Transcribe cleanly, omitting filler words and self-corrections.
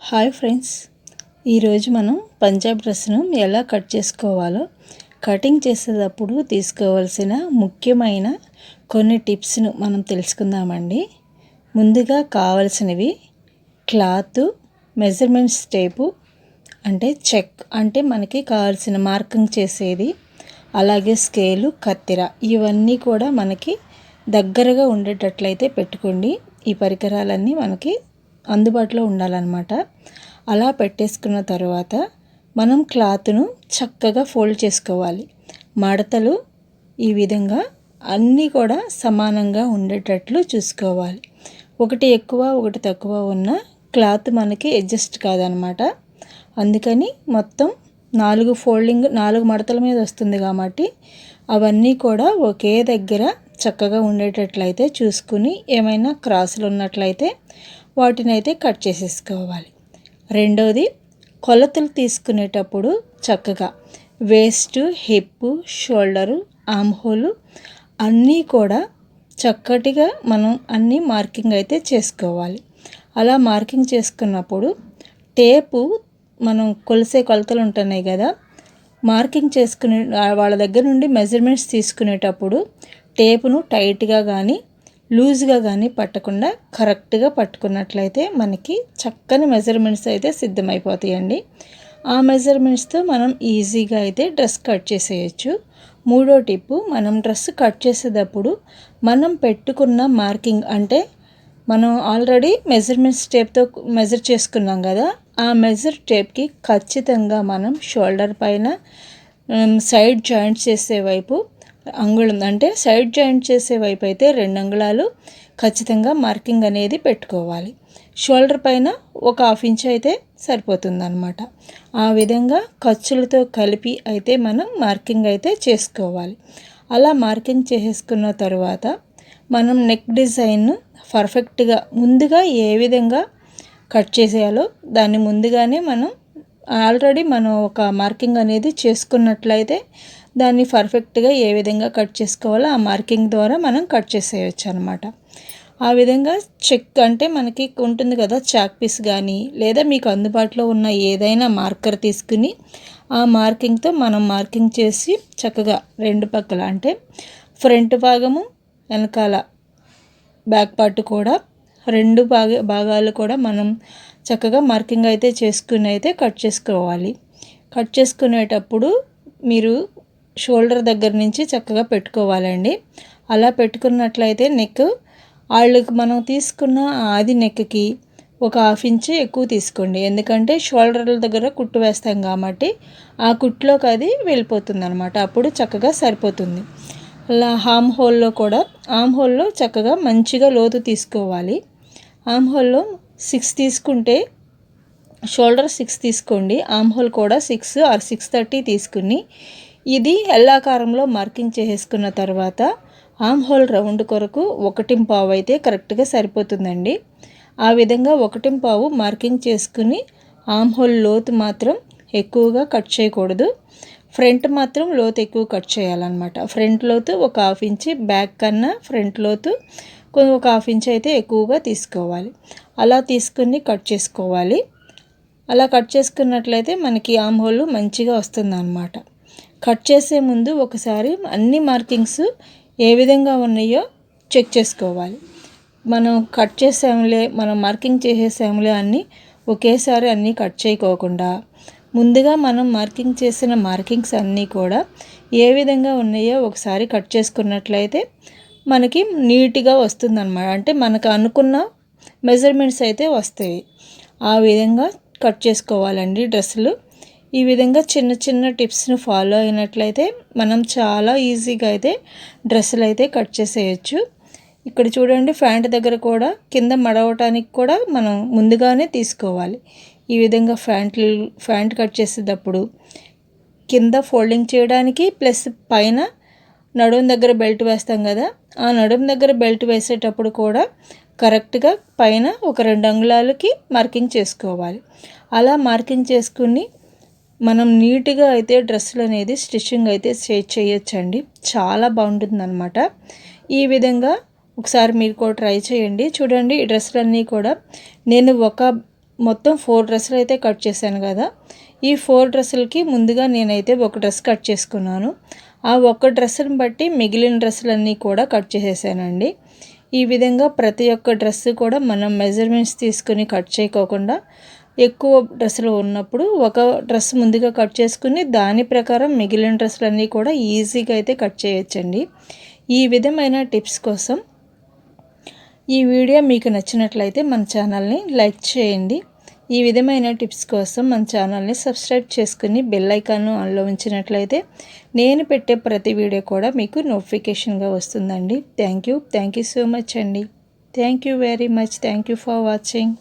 Hi friends, ఈరోజు మనం పంజాబ్ డ్రెస్ను ఎలా కట్ చేసుకోవాలో, కటింగ్ చేసేటప్పుడు తీసుకోవాల్సిన ముఖ్యమైన కొన్ని టిప్స్ను మనం తెలుసుకుందామండి. ముందుగా కావాల్సినవి క్లాత్, మెజర్మెంట్స్ టేపు అంటే చెక్ అంటే మనకి కావాల్సిన మార్కింగ్ చేసేది, అలాగే స్కేలు, కత్తెర ఇవన్నీ కూడా మనకి దగ్గరగా ఉండేటట్లయితే పెట్టుకోండి. ఈ పరికరాలన్నీ మనకి అందుబాటులో ఉండాలన్నమాట. అలా పెట్టేసుకున్న తర్వాత మనం క్లాత్ను చక్కగా ఫోల్డ్ చేసుకోవాలి. మడతలు ఈ విధంగా అన్నీ కూడా సమానంగా ఉండేటట్లు చూసుకోవాలి. ఒకటి ఎక్కువ ఒకటి తక్కువ ఉన్న క్లాత్ మనకి అడ్జస్ట్ కాదనమాట. అందుకని మొత్తం 4 మడతల మీద వస్తుంది కాబట్టి అవన్నీ కూడా ఒకే దగ్గర చక్కగా ఉండేటట్లయితే చూసుకుని, ఏమైనా క్రాసులు ఉన్నట్లయితే వాటిని అయితే కట్ చేసేసుకోవాలి. రెండోది, కొలతలు తీసుకునేటప్పుడు చక్కగా waste, hip, shoulder, arm whole అన్నీ కూడా చక్కటిగా మనం అన్నీ మార్కింగ్ అయితే చేసుకోవాలి. అలా మార్కింగ్ చేసుకున్నప్పుడు టేపు మనం కొలిసే కొలతలు ఉంటున్నాయి కదా, మార్కింగ్ చేసుకునే వాళ్ళ దగ్గర నుండి మెజర్మెంట్స్ తీసుకునేటప్పుడు టేపును టైట్గా కానీ లూజ్గా కానీ పట్టకుండా కరెక్ట్గా పట్టుకున్నట్లయితే మనకి చక్కని మెజర్మెంట్స్ అయితే సిద్ధమైపోతాయండి. ఆ మెజర్మెంట్స్తో మనం ఈజీగా అయితే డ్రెస్ కట్ చేసేయచ్చు. మూడో టిప్పు, మనం డ్రెస్ కట్ చేసేటప్పుడు మనం పెట్టుకున్న మార్కింగ్ అంటే మనం ఆల్రెడీ మెజర్మెంట్స్ టేప్తో మెజర్ చేసుకున్నాం కదా, ఆ మెజర్ టేప్కి ఖచ్చితంగా మనం షోల్డర్ పైన సైడ్ జాయింట్ చేసే వైపు అంగుళం అంటే సైడ్ జాయింట్ చేసే వైపు అయితే 2 అంగుళాలు ఖచ్చితంగా మార్కింగ్ అనేది పెట్టుకోవాలి. షోల్డర్ పైన ఒక 1/2 ఇంచ్ అయితే సరిపోతుందన్నమాట. ఆ విధంగా ఖర్చులతో కలిపి అయితే మనం మార్కింగ్ అయితే చేసుకోవాలి. అలా మార్కింగ్ చేసేసుకున్న తర్వాత మనం నెక్ డిజైన్ పర్ఫెక్ట్గా ముందుగా ఏ విధంగా కట్ చేసేయాలో దాన్ని ముందుగానే మనం ఒక మార్కింగ్ అనేది చేసుకున్నట్లయితే దాన్ని పర్ఫెక్ట్గా ఏ విధంగా కట్ చేసుకోవాలో ఆ మార్కింగ్ ద్వారా మనం కట్ చేసేయచ్చు అనమాట. ఆ విధంగా చెక్ అంటే మనకి ఉంటుంది కదా, చాక్ పీస్ కానీ లేదా మీకు అందుబాటులో ఉన్న ఏదైనా మార్కర్ తీసుకుని ఆ మార్కింగ్తో మనం మార్కింగ్ చేసి చక్కగా రెండు పక్కల అంటే ఫ్రంట్ భాగము, వెనకాల బ్యాక్ పార్ట్ కూడా రెండు భాగాలు కూడా మనం చక్కగా మార్కింగ్ అయితే చేసుకుని అయితే కట్ చేసుకోవాలి. కట్ చేసుకునేటప్పుడు మీరు షోల్డర్ దగ్గర నుంచి చక్కగా పెట్టుకోవాలండి. అలా పెట్టుకున్నట్లయితే నెక్ వాళ్ళకి మనం తీసుకున్న ఆది నెక్కి ఒక 1/2 ఇంచ్ ఎక్కువ తీసుకోండి. ఎందుకంటే షోల్డర్ల దగ్గర కుట్టు వేస్తాం కాబట్టి ఆ కుట్టులోకి అది వెళ్ళిపోతుంది అనమాట. అప్పుడు చక్కగా సరిపోతుంది. అలా ఆర్మ్ హోల్లో చక్కగా మంచిగా లోతు తీసుకోవాలి. ఆర్మ్ హోల్లో 6 తీసుకుంటే షోల్డర్ 6 తీసుకోండి, ఆర్మ్ హోల్ కూడా 6 ఆర్ 6.30 తీసుకుని ఇది ఎల్లాకారంలో మార్కింగ్ చేసేసుకున్న తర్వాత ఆర్మ్ హోల్ రౌండ్ కొరకు 1.25 అయితే కరెక్ట్గా సరిపోతుందండి. ఆ విధంగా 1.25 మార్కింగ్ చేసుకుని ఆర్మ్ హోల్ లోతు మాత్రం ఎక్కువగా కట్ చేయకూడదు. ఫ్రంట్ మాత్రం లోతు ఎక్కువ కట్ చేయాలన్నమాట. ఫ్రంట్ లోతు ఒక 1/2 ఇంచ్, బ్యాక్ కన్నా ఫ్రంట్ లోతు ఒక 1/2 ఇంచ్ అయితే ఎక్కువగా తీసుకోవాలి. అలా తీసుకుని కట్ చేసుకోవాలి. అలా కట్ చేసుకున్నట్లయితే మనకి ఆర్మ్ హోల్ మంచిగా వస్తుందన్నమాట. కట్ చేసే ముందు ఒకసారి అన్ని మార్కింగ్స్ ఏ విధంగా ఉన్నాయో చెక్ చేసుకోవాలి. మనం మార్కింగ్ చేసేసాములే అన్నీ ఒకేసారి అన్నీ కట్ చేయకోకుండా ముందుగా మనం మార్కింగ్ చేసిన మార్కింగ్స్ అన్నీ కూడా ఏ విధంగా ఉన్నాయో ఒకసారి కట్ చేసుకున్నట్లయితే మనకి నీట్గా వస్తుందన్నమాట. అంటే మనకు అనుకున్న మెజర్మెంట్స్ అయితే వస్తాయి. ఆ విధంగా కట్ చేసుకోవాలండి డ్రెస్సులు. ఈ విధంగా చిన్న చిన్న టిప్స్ను ఫాలో అయినట్లయితే మనం చాలా ఈజీగా అయితే డ్రెస్సులు అయితే కట్ చేసేయచ్చు. ఇక్కడ చూడండి, ప్యాంట్ దగ్గర కూడా కింద మడవటానికి కూడా మనం ముందుగానే తీసుకోవాలి. ఈ విధంగా ప్యాంట్ కట్ చేసేటప్పుడు కింద ఫోల్డింగ్ చేయడానికి ప్లస్ పైన నడుము దగ్గర బెల్ట్ వేస్తాం కదా, ఆ నడుము దగ్గర బెల్ట్ వేసేటప్పుడు కూడా కరెక్ట్గా పైన ఒక 2 అంగుళాలకి మార్కింగ్ చేసుకోవాలి. అలా మార్కింగ్ చేసుకుని మనం నీట్గా అయితే డ్రెస్సులు అనేది స్టిచ్చింగ్ అయితే చేయొచ్చండి. చాలా బాగుంటుందన్నమాట. ఈ విధంగా ఒకసారి మీరు కూడా ట్రై చేయండి. చూడండి, ఈ డ్రెస్సులన్నీ కూడా నేను ఒక మొత్తం 4 డ్రెస్సులు అయితే కట్ చేశాను కదా. ఈ 4 డ్రెస్సులకి ముందుగా నేనైతే ఒక డ్రెస్ కట్ చేసుకున్నాను. ఆ ఒక్క డ్రెస్సుని బట్టి మిగిలిన డ్రెస్సులన్నీ కూడా కట్ చేసేసానండి. ఈ విధంగా ప్రతి ఒక్క డ్రెస్సు కూడా మనం మెజర్మెంట్స్ తీసుకుని కట్ చేయకోకుండా ఎక్కువ డ్రెస్సులు ఉన్నప్పుడు ఒక డ్రెస్ ముందుగా కట్ చేసుకుని దాని ప్రకారం మిగిలిన డ్రెస్సులన్నీ కూడా ఈజీగా అయితే కట్ చేయొచ్చండి. ఈ విధమైన టిప్స్ కోసం ఈ వీడియో మీకు నచ్చినట్లయితే మన ఛానల్ని లైక్ చేయండి. ఈ విధమైన టిప్స్ కోసం మన ఛానల్ని సబ్స్క్రైబ్ చేసుకుని బెల్ ఐకాన్ను ఆన్లో ఉంచినట్లయితే నేను పెట్టే ప్రతి వీడియో కూడా మీకు నోటిఫికేషన్గా వస్తుందండి. థ్యాంక్ యూ సో మచ్ అండి. Thank you very much. Thank you for watching.